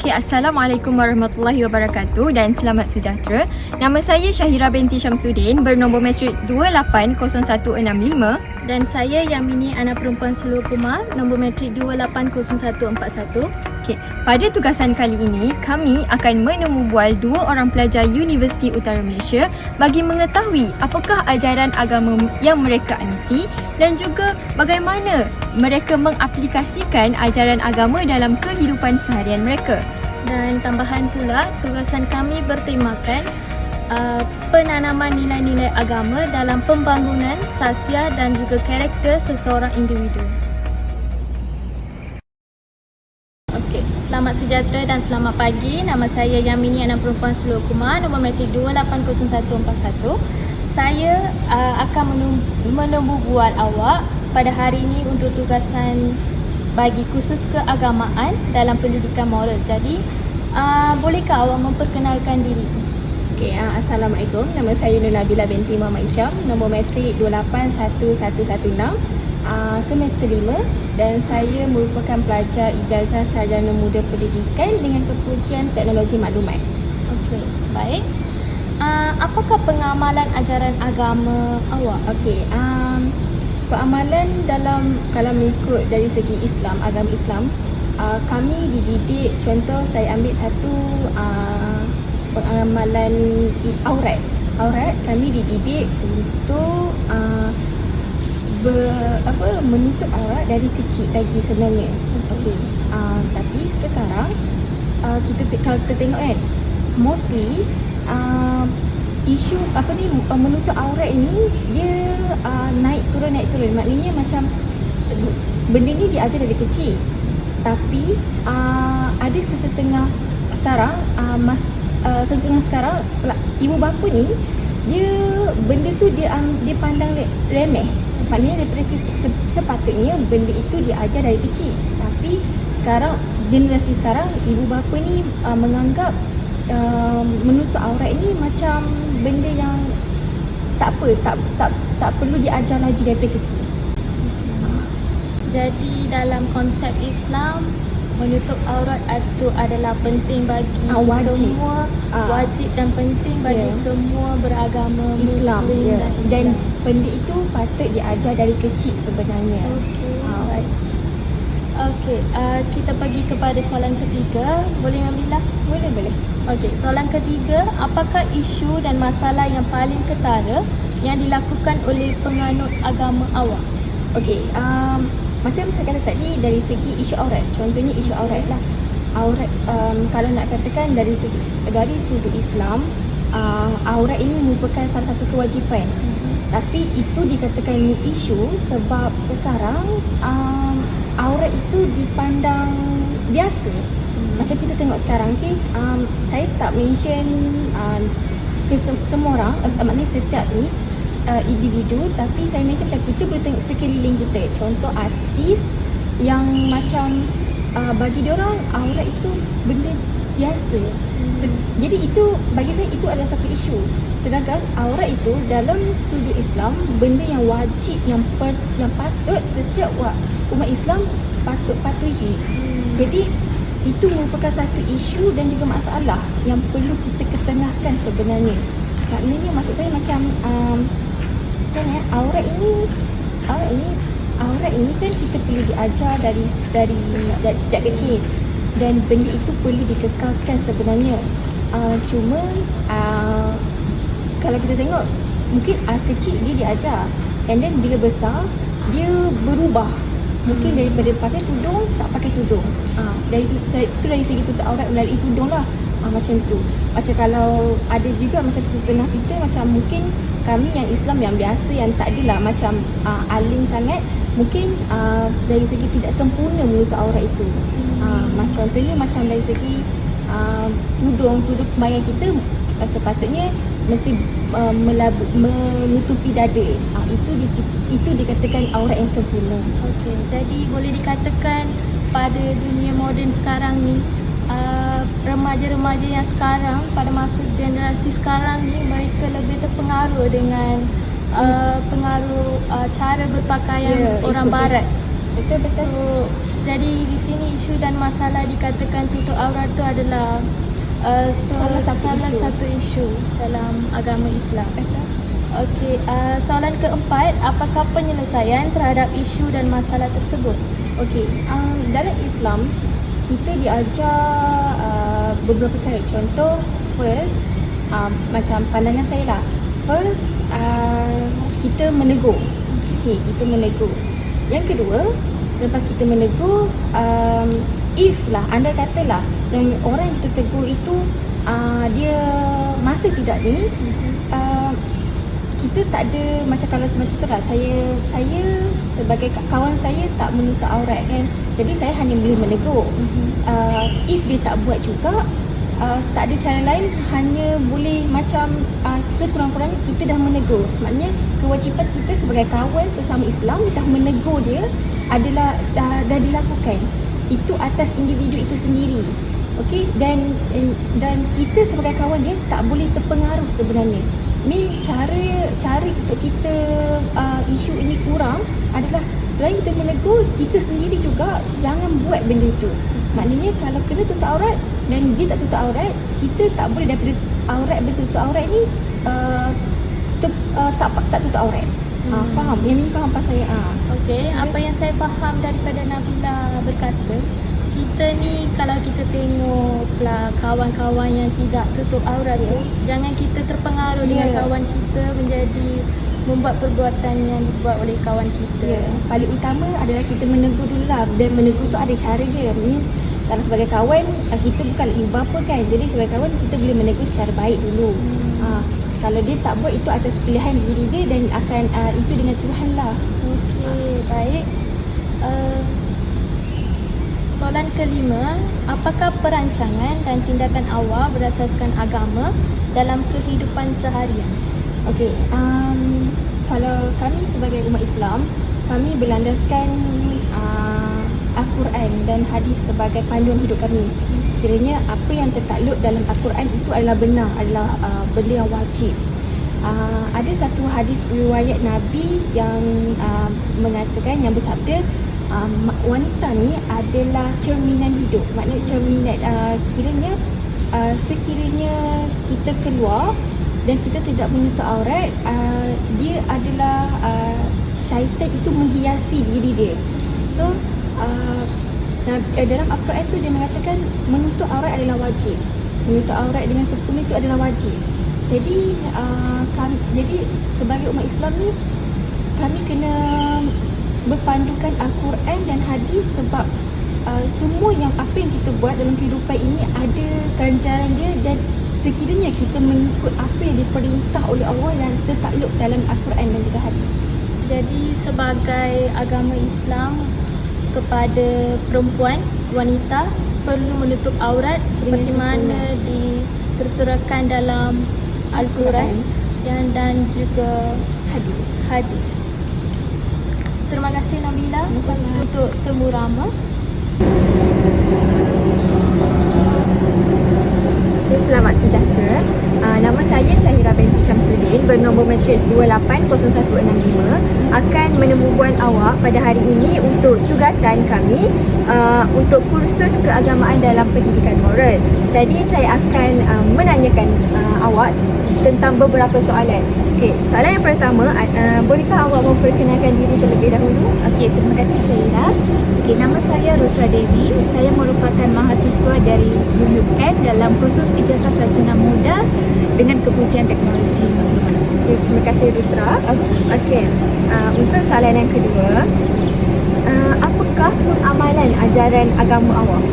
Okey, Assalamualaikum warahmatullahi wabarakatuh dan selamat sejahtera. Nama saya Syahira binti Syamsuddin bernombor matrik 280165. Dan saya Yamini anak perempuan Seluruh Kumar, nombor matrik 280141. Okey, pada tugasan kali ini kami akan menemu bual dua orang pelajar Universiti Utara Malaysia bagi mengetahui apakah ajaran agama yang mereka anti dan juga bagaimana mereka mengaplikasikan ajaran agama dalam kehidupan seharian mereka. Dan tambahan pula, tugasan kami bertemakan penanaman nilai-nilai agama dalam pembangunan sasial dan juga karakter seseorang individu. Okey, selamat sejahtera dan selamat pagi. Nama saya Yamini anak perempuan Seluruh Kumar, nombor matrik 280141. Saya akan menembu bual awak pada hari ini untuk tugasan bagi khusus keagamaan dalam pendidikan moral. Jadi, bolehkah awak memperkenalkan diri? Okay, Assalamualaikum. Nama saya Nur Nabila binti Muhammad Isyam, nombor matrik 281116, semester 5, dan saya merupakan pelajar ijazah sarjana muda pendidikan dengan kepujian teknologi maklumat. Okey, baik. Apakah pengamalan ajaran agama awak? Okey, pengamalan dalam kalau mengikut dari segi Islam, agama Islam, kami dididik, contoh saya ambil satu pengamalan aurat kami dididik untuk menutup aurat dari kecil lagi sebenarnya. Okey, tapi sekarang kalau kita tengok kan, mostly isu menutup aurat ni dia naik turun. Maknanya macam benda ni diajar dari kecil, tapi ada sesetengah sekarang ibu bapa ni benda tu dia pandang remeh. Maknanya daripada kecil sepatutnya benda itu diajar dari kecil, tapi sekarang generasi sekarang ibu bapa ni menganggap menutup aurat ni macam benda yang tak perlu diajar lagi daripada kecil. Jadi dalam konsep Islam, menutup aurat itu adalah penting bagi wajib. semua, wajib dan penting bagi semua beragama Islam, Muslim dan Islam. Dan benda itu patut diajar dari kecil sebenarnya. Okey, baik. Okey, kita pergi kepada soalan ketiga. Boleh Nabila? Boleh. Okey, soalan ketiga, apakah isu dan masalah yang paling ketara yang dilakukan oleh penganut agama awak? Okey, macam saya kata tadi, dari segi isu aurat, contohnya isu aurat lah. Aurat, kalau nak katakan dari sudut Islam, aurat ini merupakan salah satu kewajipan. Tapi itu dikatakan isu sebab sekarang aurat itu dipandang biasa. Macam kita tengok sekarang, okay, saya tak mention ke semua orang, maknanya setiap ni individu, tapi saya mention macam kita boleh tengok sekeliling kita. Contoh artis yang macam bagi diorang aurat itu benda biasa. Jadi itu bagi saya itu adalah satu isu. Sedangkan aurat itu dalam sudut Islam benda yang wajib, yang patut setiap umat Islam patut patuhi. Jadi itu merupakan satu isu dan juga masalah yang perlu kita ketengahkan sebenarnya. Maknanya maksud saya macam aurat ini kan kita perlu diajar dari sejak kecil, dan benda itu perlu dikekalkan sebenarnya. Cuma kalau kita tengok mungkin kecil dia diajar, and then bila besar dia berubah. Mungkin daripada pakai tudung tak pakai tudung. Dari segi tutup aurat melalui tudung lah. Macam tu. Macam kalau ada juga macam setengah kita, macam mungkin kami yang Islam yang biasa, yang tak adalah macam alim sangat, mungkin dari segi tidak sempurna menutup aurat itu. Macam contohnya macam dari segi tudung kebaya kita sepatutnya mesti menutupi dada. Itu dikatakan aurat yang sempurna. Okey, jadi boleh dikatakan pada dunia moden sekarang ni, remaja-remaja yang sekarang pada masa generasi sekarang ni, mereka lebih terpengaruh dengan pengaruh cara berpakaian orang barat. Betul. So Jadi di sini isu dan masalah dikatakan tutup aurat itu adalah Salah satu isu. dalam agama Islam. Okey, soalan keempat, apakah penyelesaian terhadap isu dan masalah tersebut? Okey, dalam Islam kita diajar beberapa cara. Contoh, first, macam pandangan saya lah. First, kita menegur. Okey, kita menegur. Yang kedua, selepas kita menegur, if lah, anda katalah yang orang yang kita tegur itu dia masih tidak ni, kita tak ada macam kalau semacam tu lah, saya sebagai kawan saya tak menutup aurat kan, jadi saya hanya boleh menegur. If dia tak buat juga, tak ada cara lain, hanya boleh macam sekurang-kurangnya kita dah menegur. Maknanya kewajipan kita sebagai kawan sesama Islam dah menegur dia adalah dah dilakukan. Itu atas individu itu sendiri. Okey, dan kita sebagai kawan dia tak boleh terpengaruh sebenarnya. Cara untuk kita isu ini kurang adalah selain kita menegur, kita sendiri juga jangan buat benda itu. Maknanya kalau kena tutup aurat dan dia tak tutup aurat, kita tak boleh daripada aurat bertutup aurat ni tak tutup aurat. Faham? Yang ini faham pasal saya. Okey, apa yang saya faham daripada Nabila berkata, kita ni kalau kita tengok lah kawan-kawan yang tidak tutup aurat tu, jangan kita terpengaruh dengan kawan kita menjadi membuat perbuatan yang dibuat oleh kawan kita. Paling utama adalah kita menegur dulu lah. Dan menegur tu ada cara dia. Means kalau sebagai kawan, kita bukan ibu bapa kan. Jadi sebagai kawan kita boleh menegur secara baik dulu. Kalau dia tak buat, itu atas pilihan diri dia dan akan itu dengan Tuhan lah. Okey, baik. Soalan kelima, apakah perancangan dan tindakan awak berasaskan agama dalam kehidupan seharian? Okey, kalau kami sebagai umat Islam, kami berlandaskan Al-Quran dan hadis sebagai panduan hidup kami. Kiranya apa yang tertakluk dalam Al-Quran itu adalah benar, adalah benda yang wajib. Ada satu hadis riwayat Nabi yang mengatakan, yang bersabda, wanita ni adalah cerminan hidup. Maknanya cerminan, kiranya sekiranya kita keluar dan kita tidak menutup aurat, dia adalah syaitan itu menghiasi diri dia. So dalam Al-Quran tu dia mengatakan menutup aurat adalah wajib. Menutup aurat dengan sempurna itu adalah wajib. Jadi jadi sebagai umat Islam ni, kami kena berpandukan Al-Quran dan hadis sebab semua apa yang kita buat dalam kehidupan ini ada ganjaran dia, dan sekiranya kita mengikut apa yang diperintah oleh Allah yang tertakluk dalam Al-Quran dan juga hadis. Jadi sebagai agama Islam, kepada perempuan, wanita perlu menutup aurat seperti mana diterterakan dalam Al-Quran dan juga hadis. Terima kasih Nabila untuk temu Rama. Okay, selamat sejahtera. Nama saya Syahira binti Syamsuddin, bernombor matriks 280165, akan menemu bual awak pada hari ini untuk tugasan kami untuk kursus keagamaan dalam pendidikan moral. Jadi saya akan menanyakan awak tentang beberapa soalan. Okey, soalan yang pertama, bolehkah awak memperkenalkan diri terlebih dahulu? Okey, terima kasih Syahira. Okey, nama saya Rutra Devi. Saya merupakan mahasiswa dari UUM dalam kursus Ijazah Sarjana Muda dengan Kepujian Teknologi. Okey, terima kasih Rutra. Okey, untuk soalan yang kedua, apakah pengamalan ajaran agama awak?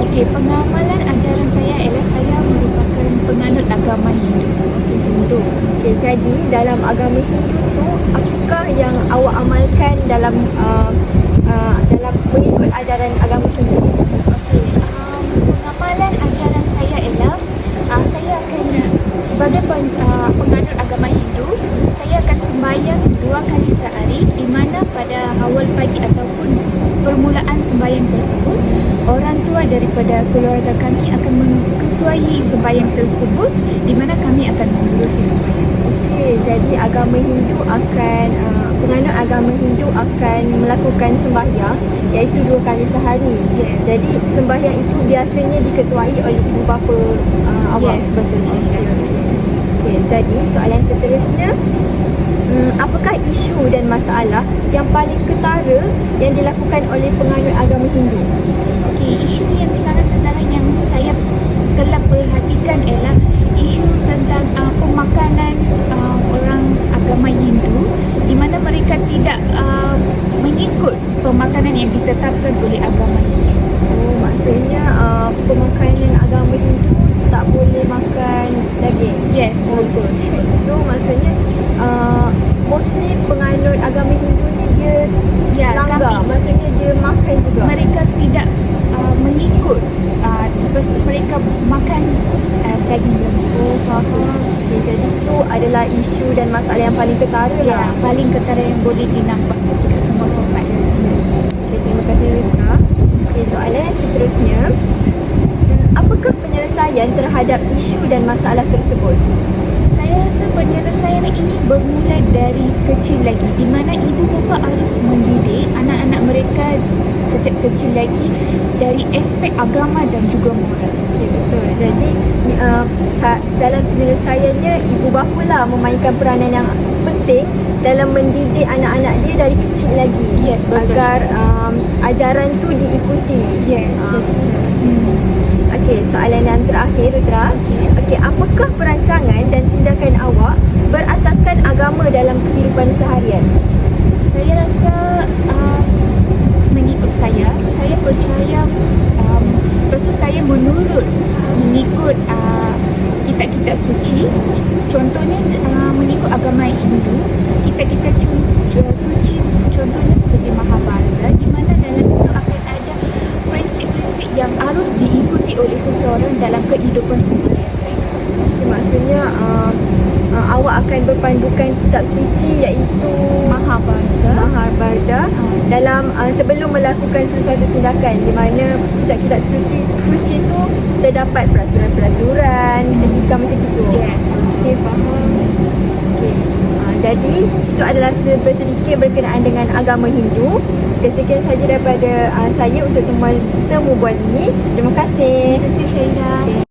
Okey, pengamalan ajaran saya ialah saya merupakan penganut agama Hindu. Hindu. Okey, jadi dalam agama Hindu tu, apakah yang awak amalkan dalam mengikut ajaran agama Hindu? Okey, pengamalan ajaran saya ialah saya akan sebagai penganut agama Hindu, saya akan sembahyang 2 kali sehari, di mana pada awal pagi ataupun permulaan sembahyang tersebut, orang tua daripada keluarga kami akan mengetuai sembahyang tersebut, di mana kami akan mengikuti sembahyang. Okey, jadi agama Hindu akan penganut agama Hindu akan melakukan sembahyang iaitu 2 kali sehari. Yes. Jadi sembahyang itu biasanya diketuai oleh ibu bapa awak. Yes, betul Syahida. Okey, jadi soalan seterusnya, apakah isu dan masalah yang paling ketara yang dilakukan oleh penganut agama Hindu? Okey, isu yang sangat ketara yang saya telah perhatikan ialah isu tentang pemakanan orang agama Hindu, di mana mereka tidak mengikut pemakanan yang ditetapkan oleh agama Hindu. Oh, maksudnya pemakanan agama Hindu tak boleh makan daging. Yes, Oh, betul. so maksudnya mostly penganut agama Hindu ni dia Ya, langgar, kami- maksudnya dia makan juga. Mereka tidak mengikut, lepas tu mereka makan daging lembu. Oh, faham. Okay, jadi tu adalah isu dan masalah yang paling ketara Ya, lah. paling ketara yang boleh dinampak dekat semua tempat. Okay, terima kasih Rita. Okay, soalan yang seterusnya, apakah penyelesaian terhadap isu dan masalah tersebut? Saya rasa penyelesaian ini bermula dari kecil lagi, di mana ibu bapa harus mendidik anak-anak mereka sejak kecil lagi dari aspek agama dan juga moral. Okay, betul. Jadi jalan penyelesaiannya ibu bapa lah memainkan peranan yang penting dalam mendidik anak-anak dia dari kecil lagi. Yes, betul. Agar ajaran tu diikuti. Yes, betul. Okey, soalan yang terakhir Rutra. Okey, apakah perancangan dan tindakan awak berasaskan agama dalam kehidupan seharian? Saya rasa mengikut saya percaya lepas tu saya mengikut kitab-kitab suci. Contohnya mengikut agama Hindu, kitab-kitab suci contohnya seperti Mahabharata, di mana dalam itu akan ada prinsip-prinsip yang harus diikuti oleh seseorang dalam kehidupan seharian mereka. Maksudnya awak akan berpandukan kitab suci iaitu Mahabharata dalam sebelum melakukan sesuatu tindakan, di mana kitab-kitab suci tu terdapat peraturan-peraturan, etika macam itu. Yes. Okey, faham. Okey. Jadi itu adalah sedikit berkenaan dengan agama Hindu. Sekian sahaja daripada saya untuk temu bual ini. Terima kasih. Terima kasih Syahida. Okay.